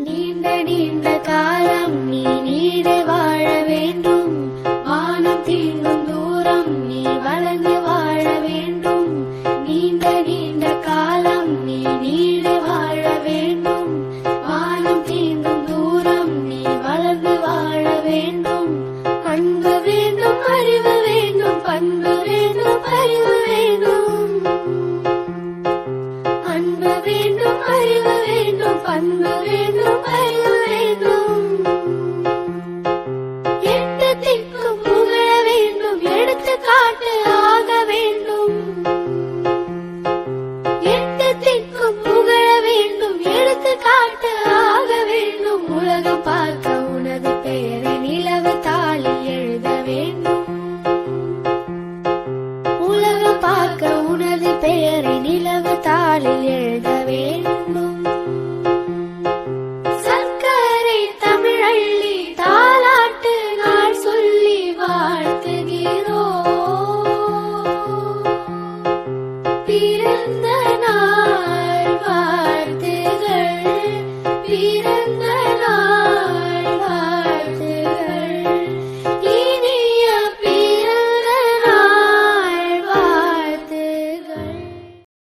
நீண்ட நீண்ட காலம் நீ நீடு வாழ வேண்டும். வானம் தீண்டும் தூரம் நீ வளர்ந்து வாழ வேண்டும். நீண்ட நீண்ட காலம் நீ நீடு வாழ வேண்டும். வானம் தீண்டும் தூரம் நீ வளர்ந்து வாழ வேண்டும். அன்பு வேண்டும், அறிவு வேண்டும், பண்பு வேண்டும், அறிவு வேண்டும். அன்பு வேண்டும், அறிவு வேண்டும், பண்பு வேண்டும், அறிவு வேண்டும். எட்டு திக்கும் புகழ வேண்டும், எடுத்துக்காட்டு ஆக வேண்டும். எட்டு திக்கும் புகழ வேண்டும், எடுத்துக்காட்டு ஆக வேண்டும். உலகம் பார்க்க